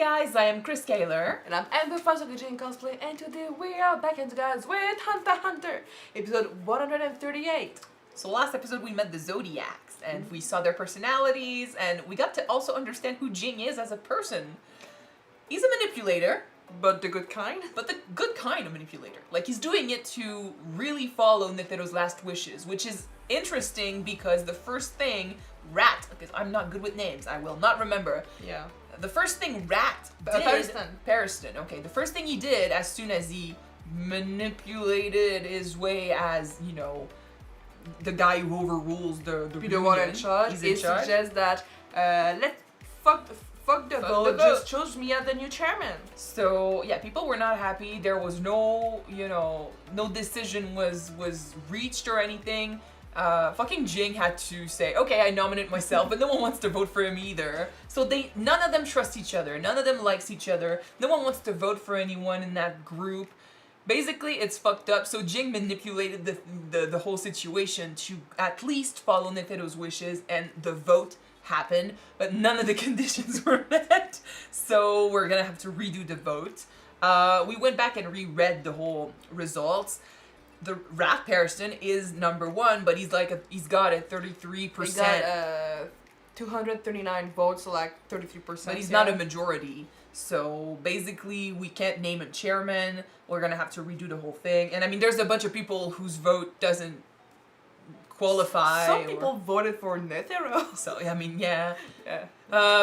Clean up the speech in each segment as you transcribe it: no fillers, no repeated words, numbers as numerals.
guys, I am Chris Kaler. And I'm Amber from Kyuujin Cosplay, and today we are back into guys with Hunter x Hunter, episode 138. So last episode we met the zodiacs, and we saw their personalities, and we got to also understand who Jing is as a person. He's a manipulator. But the good kind? But the good kind of manipulator. Like, he's doing it to really follow Netero's last wishes, which is interesting because the first thing Rat, because I'm not good with names, I will not remember. Yeah. The first thing Rat did... Pariston, okay. The first thing he did as soon as he manipulated his way as, you know, the guy who overrules the one in charge, it suggests that, let's fuck the vote, just chose me as the new chairman. So, yeah, people were not happy. There was no, you know, no decision was reached or anything. Fucking Jing had to say, okay, I nominate myself, but no one wants to vote for him either. So none of them trust each other. None of them likes each other. No one wants to vote for anyone in that group. Basically, it's fucked up. So Jing manipulated the whole situation to at least follow Netero's wishes, and the vote happened, but none of the conditions were met. So we're gonna have to redo the vote. We went back and reread the whole results. The Rat Pariston is number one, but he's got a 33%. He got 239 votes, so like 33%. But he's not a majority. So basically, we can't name him chairman. We're gonna have to redo the whole thing. And I mean, there's a bunch of people whose vote doesn't qualify. Some people voted for Netero. So I mean, yeah.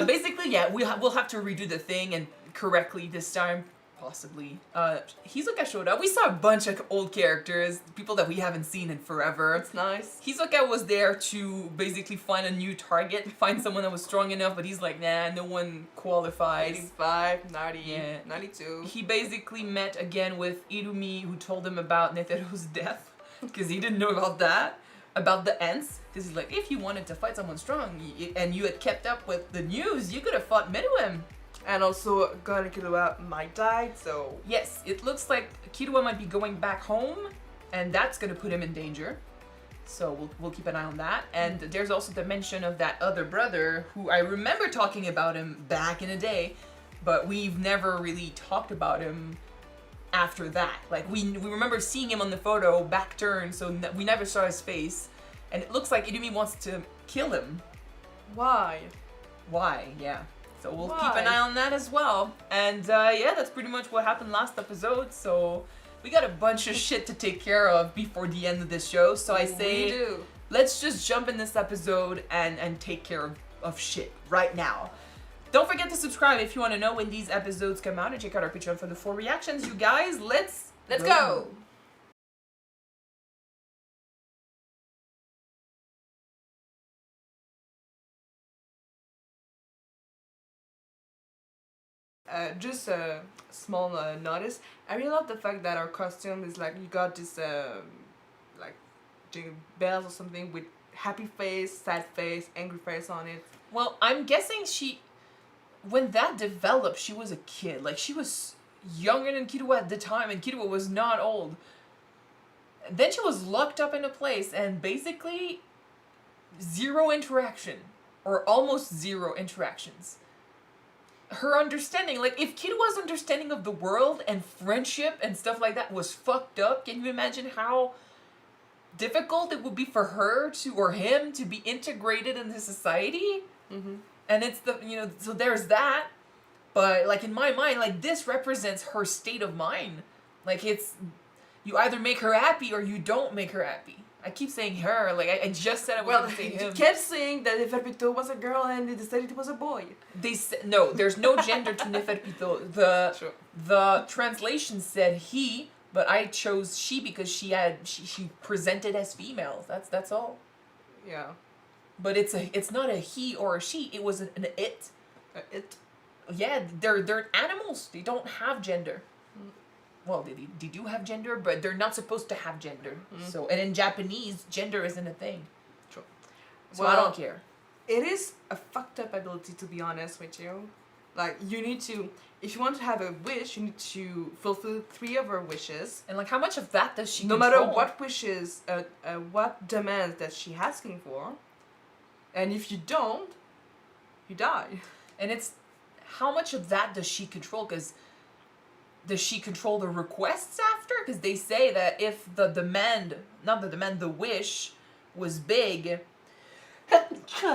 Basically, yeah, we'll have to redo the thing and correctly this time. Possibly. Hisoka showed up. We saw a bunch of old characters, people that we haven't seen in forever. It's nice. Hisoka was there to basically find a new target, find someone that was strong enough, but he's like, nah, no one qualifies. 85, 90, 92. He basically met again with Irumi, who told him about Netero's death, because he didn't know about that, about the Ents, because he's like, if you wanted to fight someone strong, and you had kept up with the news, you could have fought Meruem. And also, God and Killua might die, so... Yes, it looks like Killua might be going back home, and that's gonna put him in danger. So we'll keep an eye on that. And there's also the mention of that other brother, who I remember talking about him back in the day, but we've never really talked about him after that. Like, we remember seeing him on the photo, back turned, so we never saw his face. And it looks like Irumi wants to kill him. Why? Why, yeah. So we'll keep an eye on that as well. And yeah, that's pretty much what happened last episode. So we got a bunch of shit to take care of before the end of this show. So I say, let's just jump in this episode and take care of shit right now. Don't forget to subscribe if you want to know when these episodes come out, and check out our Patreon for the full reactions. You guys, let's go. Just a small notice. I really love the fact that our costume is like, you got this like jingle bells or something with happy face, sad face, angry face on it. Well, I'm guessing when that developed, she was a kid. Like, she was younger than Killua at the time, and Killua was not old. Then she was locked up in a place, and basically zero interaction, or almost zero interactions. Her understanding, like, if Killua's understanding of the world and friendship and stuff like that was fucked up, can you imagine how difficult it would be for her or him to be integrated into society? Mm-hmm. And it's so there's that. But, like, in my mind, like, this represents her state of mind. Like, you either make her happy or you don't make her happy. I keep saying her, like, I just said I was gonna say him. You kept saying that Neferpito was a girl and they decided it was a boy. They said, no, there's no gender to Neferpito. The translation said he, but I chose she because she presented as female. That's all. Yeah. But it's not a he or a she, it was an it. It? Yeah, they're animals. They don't have gender. Well, they do have gender, but they're not supposed to have gender. So, and in Japanese, gender isn't a thing. True. So I don't care. It is a fucked up ability, to be honest with you. Like, you need to, if you want to have a wish, you need to fulfill 3 of her wishes. And like, how much of that does she No control? matter what wishes, what demands that she's asking for. And if you don't, you die. And it's how much of that does she control? Because does she control the requests after? Because they say that if the demand, not the demand, the wish was big.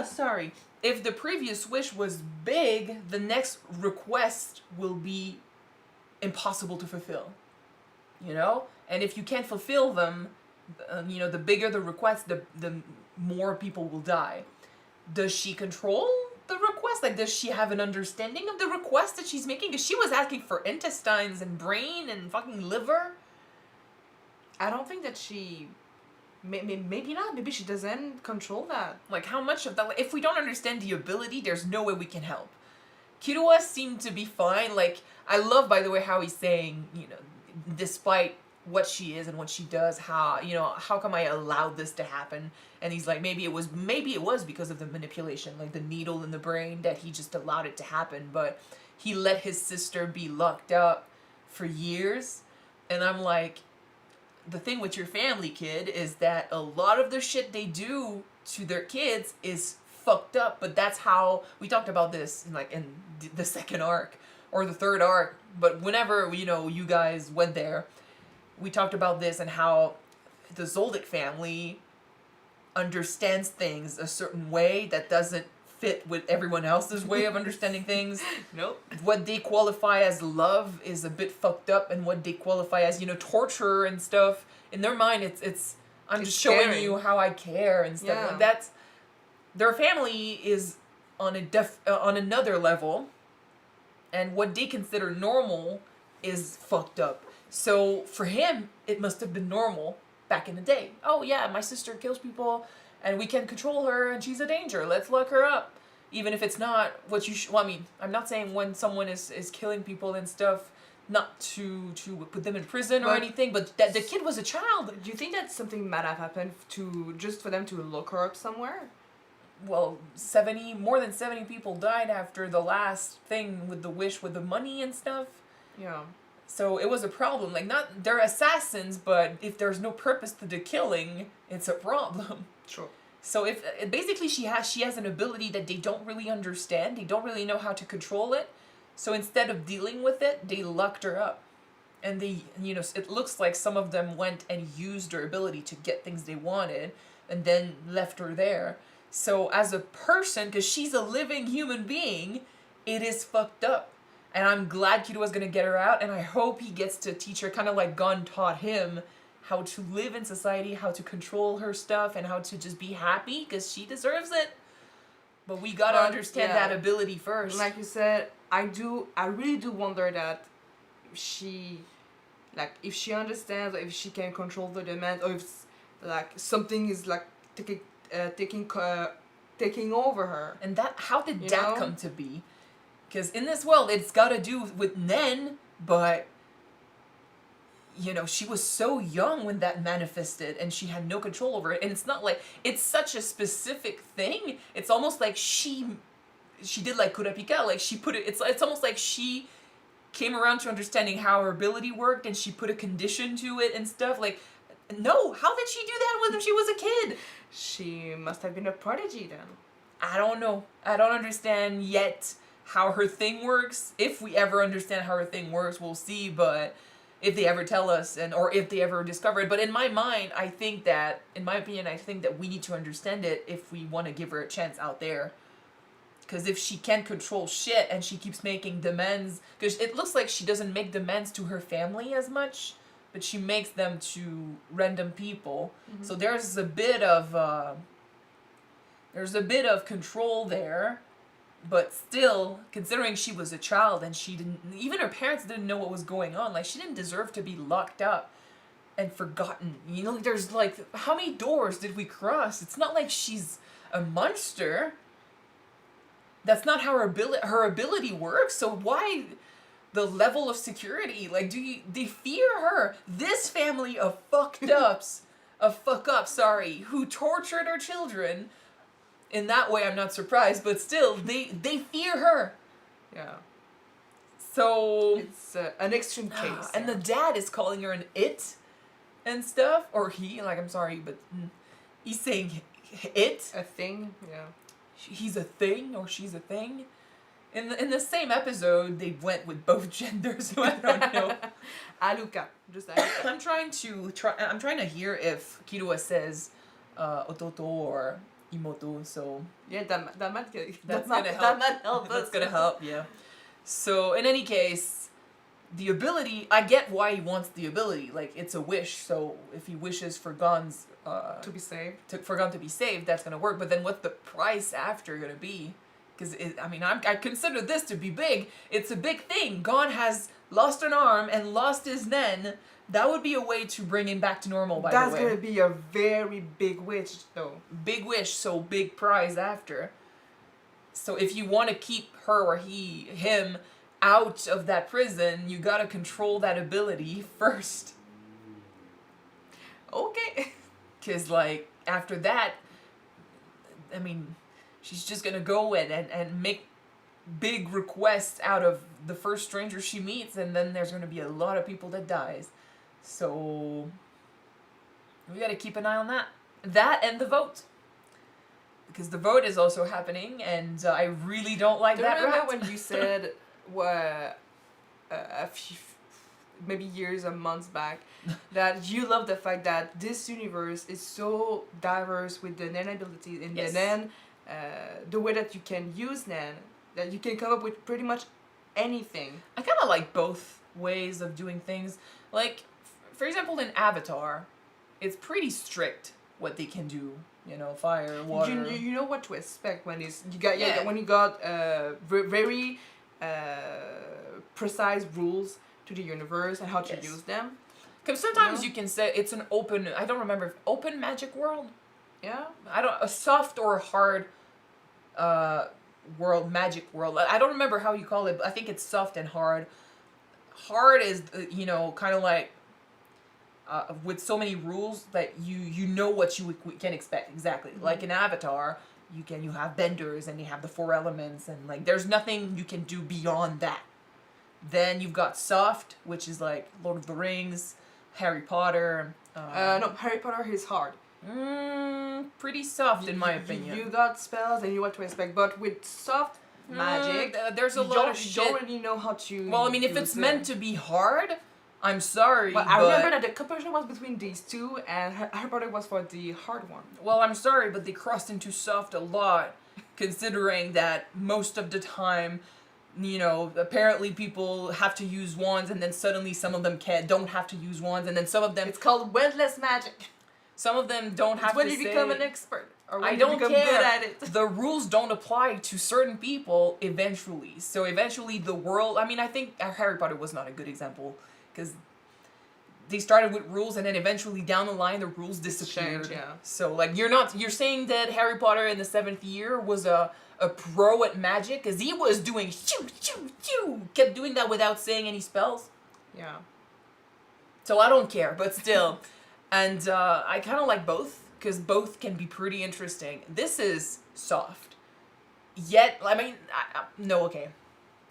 Sorry. If the previous wish was big, the next request will be impossible to fulfill. You know? And if you can't fulfill them, you know, the bigger the request, the more people will die. Does she control the request? Like, does she have an understanding of the request that she's making? Because she was asking for intestines and brain and fucking liver. I don't think that she... Maybe not. Maybe she doesn't control that. Like, how much of that... If we don't understand the ability, there's no way we can help. Killua seemed to be fine. Like, I love, by the way, how he's saying, you know, despite what she is and what she does, how, you know, how come I allowed this to happen? And he's like, maybe it was because of the manipulation, like the needle in the brain, that he just allowed it to happen. But he let his sister be locked up for years. And I'm like, the thing with your family, kid, is that a lot of the shit they do to their kids is fucked up. But that's how, we talked about this in the second arc or the third arc. But whenever, you know, you guys went there, we talked about this and how the Zoldyck family understands things a certain way that doesn't fit with everyone else's way of understanding things. Nope. What they qualify as love is a bit fucked up, and what they qualify as, you know, torture and stuff, in their mind, it's I'm just showing caring. you how I care and stuff. Yeah. Like, that's, their family is on on another level, and what they consider normal is fucked up. So for him, it must have been normal back in the day. Oh yeah, my sister kills people, and we can control her, and she's a danger. Let's lock her up. Even if it's not what you well, I mean, I'm not saying when someone is killing people and stuff, not to put them in prison or anything, but that the kid was a child. Do you think that something might have happened just for them to lock her up somewhere? Well, more than 70 people died after the last thing with the wish with the money and stuff. Yeah. So it was a problem. Like, not, they're assassins, but if there's no purpose to the killing, it's a problem. Sure. So if basically she has an ability that they don't really understand. They don't really know how to control it. So instead of dealing with it, they locked her up. And they, you know, it looks like some of them went and used her ability to get things they wanted and then left her there. So as a person, because she's a living human being, it is fucked up. And I'm glad Killua's gonna get her out, and I hope he gets to teach her, kind of like Gon taught him, how to live in society, how to control her stuff, and how to just be happy, because she deserves it. But we gotta understand that ability first. Like you said, I really do wonder that if she understands, or if she can control the demand, or if like something is like taking over her. And that, how did that come to be? Because in this world, it's got to do with Nen, but, you know, she was so young when that manifested, and she had no control over it. And it's not like, it's such a specific thing. It's almost like she did like Kurapika, like she put it, it's almost like she came around to understanding how her ability worked, and she put a condition to it and stuff. Like, no, how did she do that when she was a kid? She must have been a prodigy then. I don't know. I don't understand yet how her thing works. If we ever understand how her thing works, we'll see. But if they ever tell us, or if they ever discover it. But in my mind, I think that, in my opinion, I think that we need to understand it if we want to give her a chance out there. Because if she can't control shit and she keeps making demands, because it looks like she doesn't make demands to her family as much, but she makes them to random people. Mm-hmm. So there's a bit of control there. But still, considering she was a child and she didn't, even her parents didn't know what was going on. Like, she didn't deserve to be locked up and forgotten. You know, there's like, how many doors did we cross? It's not like she's a monster. That's not how her ability works. So why the level of security? Like, they fear her? This family of fuck-ups, who tortured her children. In that way, I'm not surprised, but still, they fear her. Yeah. So it's an extreme case. And the dad is calling her an it and stuff, or he, like, I'm sorry, but he's saying it. A thing, yeah. He's a thing, or she's a thing. in the same episode, they went with both genders, so I don't know. Alluka. Just Alluka. I'm trying to hear if Killua says ototo or imoto, so Yeah, that might that's that gonna might, help. that might help That's us. gonna help, yeah. So in any case, the ability, I get why he wants the ability. Like, it's a wish, so if he wishes for Gon's To be saved. for Gon to be saved, that's gonna work. But then what's the price after gonna be? Because I consider this to be big. It's a big thing. Gon has lost an arm and lost his nen. That would be a way to bring him back to normal. By That's the way, gonna be a very big wish, though. big wish, so big prize after. So if you want to keep her or him out of that prison, you gotta control that ability first. Okay. Cause like after that, I mean, she's just gonna go and make big requests out of the first stranger she meets, and then there's gonna be a lot of people that dies. So we gotta keep an eye on that. That and the vote. Because the vote is also happening, and I really don't like Do you that remember rat. when you said a few, maybe years or months back, that you love the fact that this universe is so diverse with the Nen abilities and Yes. the Nen, the way that you can use Nen, that you can come up with pretty much anything. I kind of like both ways of doing things. Like, for example, in Avatar, it's pretty strict what they can do. You know, fire, water. You know what to expect when Yeah. when you got very precise rules to the universe and how to Yes. use them. Because sometimes No. you can say it's an open. I don't remember if open magic world. Yeah. I don't a soft or a hard, world magic world. I don't remember how you call it. But I think it's soft and hard. Hard is kind of like. With so many rules that you know what you can expect exactly. Mm-hmm. Like in Avatar, you have benders and you have the 4 elements and like there's nothing you can do beyond that. Then you've got soft, which is like Lord of the Rings, Harry Potter. No, Harry Potter is hard. Pretty soft in my opinion. You got spells and you know what to expect, but with soft magic, there's a you lot of you shit. don't really know how to. Well, I mean, if it's meant to be hard, I'm sorry, Well, but I remember that the comparison was between these two, and Harry Potter was for the hard one. well, I'm sorry, but they crossed into soft a lot, considering that most of the time, apparently people have to use wands, and then suddenly some of them don't have to use wands, and then some of them It's called wordless magic. don't have It's when to you say. become an expert, or when I you don't become care. good at it. The rules don't apply to certain people eventually. So eventually the world, I mean, I think Harry Potter was not a good example because they started with rules and then eventually down the line the rules disappeared. Change, yeah. So like you're saying that Harry Potter in the 7th year was a pro at magic because he was doing shoo shoo shoo, kept doing that without saying any spells. Yeah. So I don't care, but still. And I kind of like both, because both can be pretty interesting. This is soft. Yet, I mean, no, okay.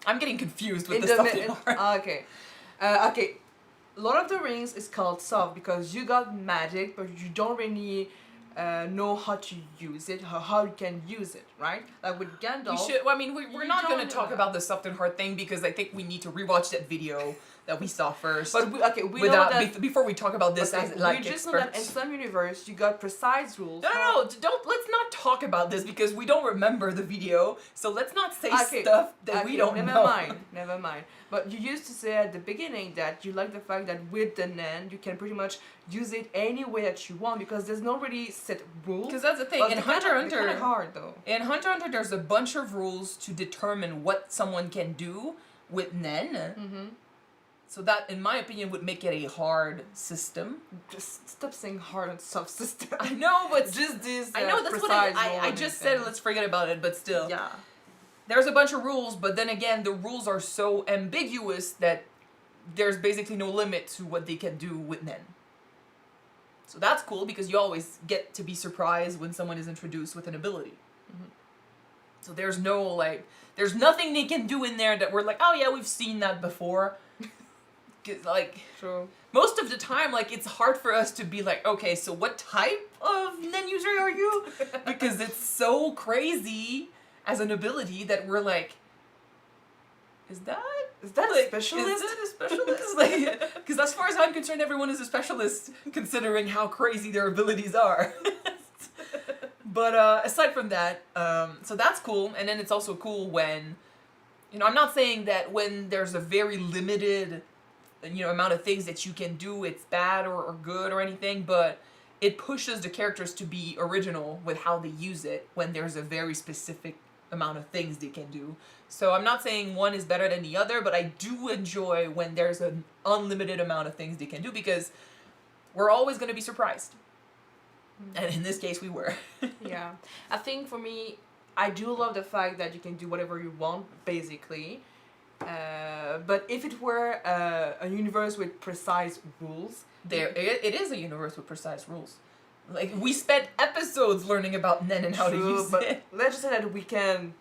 I'm getting confused with the stuff. Okay. Okay. Lord of the Rings is called soft because you got magic, but you don't really know how to use it, how you can use it, right? Like with Gandalf. We're not don't going to know talk that. about the soft and hard thing because I think we need to rewatch that video that we saw first. But we know that. Before we talk about this Okay, as like we just know that in experts. some universe you got precise rules. No, let's not talk about this because we don't remember the video. So let's not say stuff that we don't never know. Never mind. But you used to say at the beginning that you like the fact that with the Nen you can pretty much use it any way that you want because there's no really set rules. Because that's the thing. But In they're Hunter kinda- x they're Hunter, kinda hard though. In Hunter x Hunter, there's a bunch of rules to determine what someone can do with Nen. Mm-hmm. So that, in my opinion, would make it a hard system. Just stop saying hard and soft system. I know, but just this. I know that's what I just said. Let's forget about it. But still, Yeah. there's a bunch of rules. But then again, the rules are so ambiguous that there's basically no limit to what they can do with Nen. So that's cool because you always get to be surprised when someone is introduced with an ability. Mm-hmm. So there's there's nothing they can do in there that we're like, oh yeah, we've seen that before. 'Cause, like, True. most of the time, like, it's hard for us to be like, okay, so what type of Nen user are you? Because it's so crazy as an ability that we're like, is that a like, specialist? Is that a specialist? Like, because as far as I'm concerned, everyone is a specialist, considering how crazy their abilities are. But aside from that, so that's cool. And then it's also cool when, I'm not saying that when there's a very limited, amount of things that you can do, it's bad or good or anything, but it pushes the characters to be original with how they use it when there's a very specific amount of things they can do. So I'm not saying one is better than the other, but I do enjoy when there's an unlimited amount of things they can do, because we're always going to be surprised. And in this case, we were. Yeah. I think for me, I do love the fact that you can do whatever you want, basically. But if it were a universe with precise rules... It is a universe with precise rules. Like, we spent episodes learning about Nen and how to use it. Let's just say that we can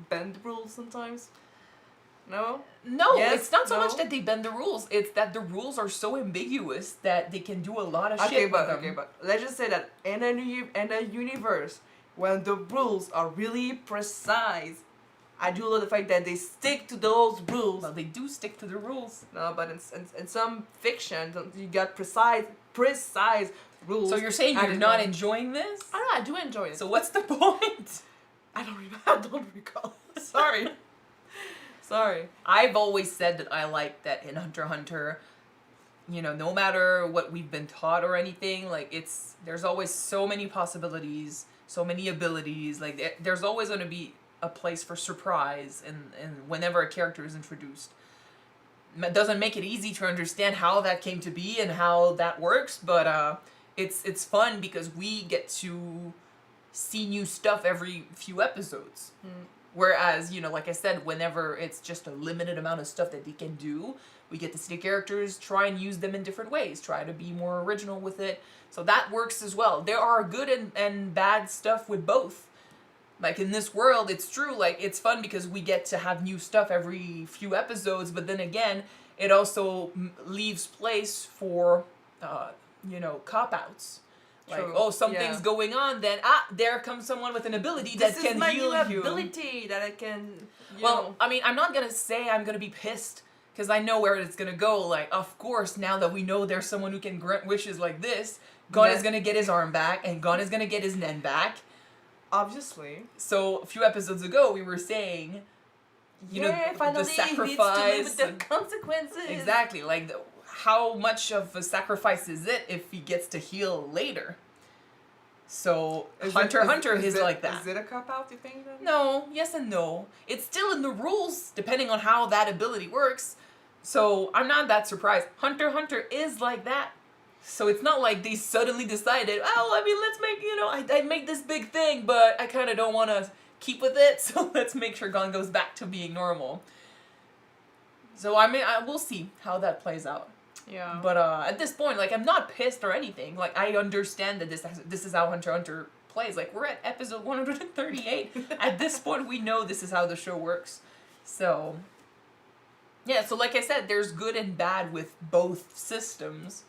bend the rules sometimes. No? No, Yes? it's not so No? much that they bend the rules. It's that the rules are so ambiguous that they can do a lot of Okay, shit with them. but let's just say that in a universe when the rules are really precise, I do love the fact that they stick to those rules. Well, they do stick to the rules. No, but in some fiction, you got precise rules. So you're saying you're not enjoying this? I don't know, I do enjoy it. So what's the point? I don't recall. Sorry. Sorry. I've always said that I like that in Hunter x Hunter, no matter what we've been taught or anything, like, there's always so many possibilities, so many abilities, like, there's always going to be a place for surprise and whenever a character is introduced. It doesn't make it easy to understand how that came to be and how that works, but it's fun because we get to see new stuff every few episodes. Whereas, like I said, whenever it's just a limited amount of stuff that they can do, we get to see the characters try and use them in different ways, try to be more original with it. So that works as well. There are good and bad stuff with both. Like, in this world, it's true, like, it's fun because we get to have new stuff every few episodes, but then again, it also leaves place for, cop-outs. Like, True. Something's going on, then, there comes someone with an ability that can heal you. This is my new ability that I can, I mean, I'm not gonna say I'm gonna be pissed, because I know where it's gonna go. Like, of course, now that we know there's someone who can grant wishes like this, Gon is gonna get his arm back, and Gon is gonna get his Nen back. Obviously. So, a few episodes ago, we were saying, finally the sacrifice. He needs to live with the consequences. Exactly, like, how much of a sacrifice is it if he gets to heal later? So, Hunter x Hunter is like that. Is it a cop-out, you think? Then? No, yes and no. It's still in the rules, depending on how that ability works. So, I'm not that surprised. Hunter x Hunter is like that. So, it's not like they suddenly decided, let's make, I make this big thing, but I kind of don't want to keep with it, so let's make sure Gon goes back to being normal. So, we'll see how that plays out. Yeah. But at this point, like, I'm not pissed or anything. Like, I understand that this is how Hunter x Hunter plays. Like, we're at episode 138. At this point, we know this is how the show works. So, yeah, so like I said, there's good and bad with both systems.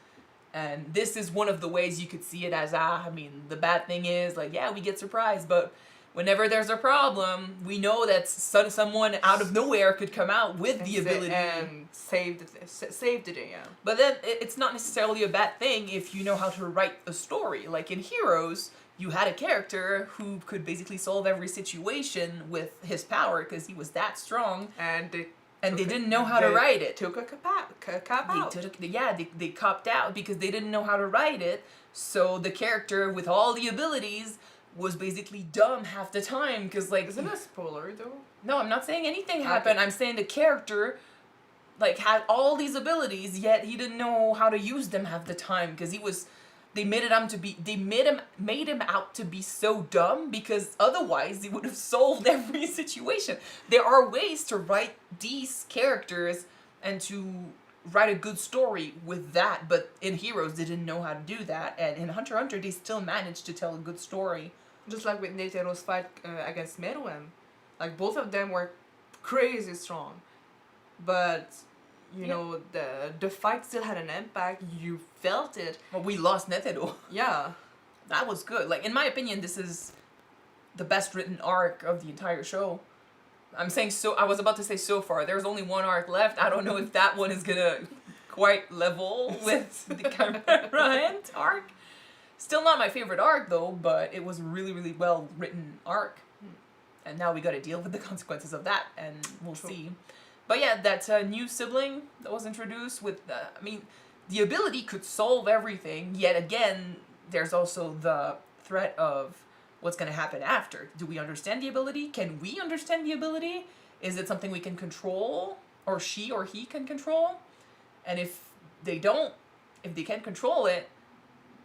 And this is one of the ways you could see it as, the bad thing is, like, yeah, we get surprised, but whenever there's a problem, we know that someone out of nowhere could come out with the ability. And saved it, yeah. But then it's not necessarily a bad thing if you know how to write a story. Like in Heroes, you had a character who could basically solve every situation with his power because he was that strong. And they didn't know how to write it. Took a cop out. They copped out because they didn't know how to write it. So the character with all the abilities was basically dumb half the time because, like... Isn't that a spoiler, though? No, I'm not saying anything happened. I'm saying the character, like, had all these abilities, yet he didn't know how to use them half the time because he was... They made him out to be so dumb because otherwise he would have solved every situation. There are ways to write these characters and to write a good story with that, but in Heroes they didn't know how to do that, and in Hunter x Hunter they still managed to tell a good story. Just like with Netero's fight against Meruem. Like, both of them were crazy strong. But, you know, the fight still had an impact. You felt it. Well, we lost Netero. Yeah. That was good. Like, in my opinion, this is the best written arc of the entire show. I'm saying so. I was about to say so far. There's only one arc left. I don't know if that one is gonna quite level with the Chimera arc. Still not my favorite arc though, but it was a really, really well written arc. And now we got to deal with the consequences of that, and we'll see. But yeah, that new sibling that was introduced with, I mean, the ability could solve everything. Yet again, there's also the threat of what's going to happen after. Do we understand the ability? Can we understand the ability? Is it something we can control, or she or he can control? And if they don't, if they can't control it,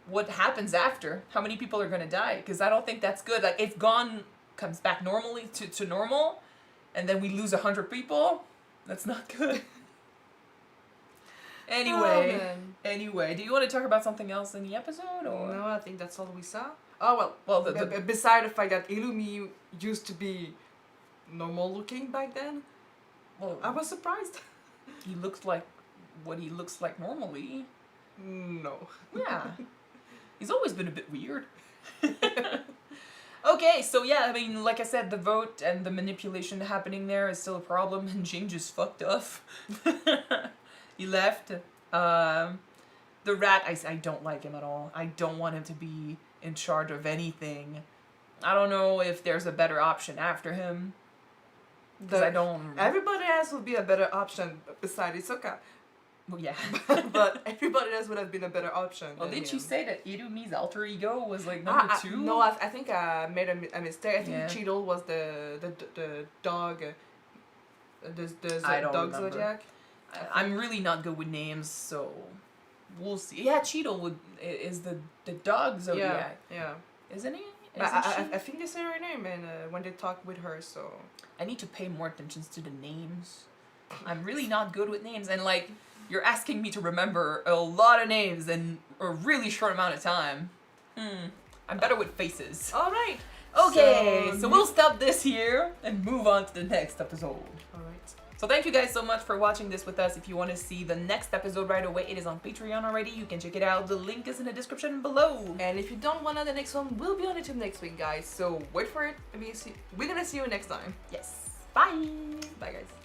what happens after? How many people are going to die? Because I don't think that's good. Like, if Gon comes back normally to normal, and then we lose 100 people, that's not good. Anyway, do you want to talk about something else in the episode? Or? No, I think that's all we saw. Oh, well, beside the fact that Illumi used to be normal looking back then, well, I was surprised. He looks like what he looks like normally. No. Yeah. He's always been a bit weird. Okay, so yeah, I mean, like I said, the vote and the manipulation happening there is still a problem, and Jing just fucked off. He left. The rat, I don't like him at all. I don't want him to be in charge of anything. I don't know if there's a better option after him. Because I don't... Everybody else would be a better option besides Hisoka. Well, yeah. But everybody else would have been a better option. Well, didn't you say that Irumi's alter ego was like #2? No, I think I made a mistake. I think Yeah. Cheetle was the dog. The I don't dog remember. zodiac. I'm really not good with names, so we'll see. Yeah, Cheetle is the dog zodiac, Yeah. isn't he? But Isn't I think they say her name and when they talk with her, so... I need to pay more attention to the names. I'm really not good with names, and like, you're asking me to remember a lot of names in a really short amount of time. I'm better with faces. Alright. Okay, so we'll stop this here and move on to the next episode. Alright. So thank you guys so much for watching this with us. If you want to see the next episode right away, it is on Patreon already. You can check it out. The link is in the description below. And if you don't want to, the next one will be on YouTube next week, guys. So wait for it. We're gonna see you next time. Yes. Bye. Bye, guys.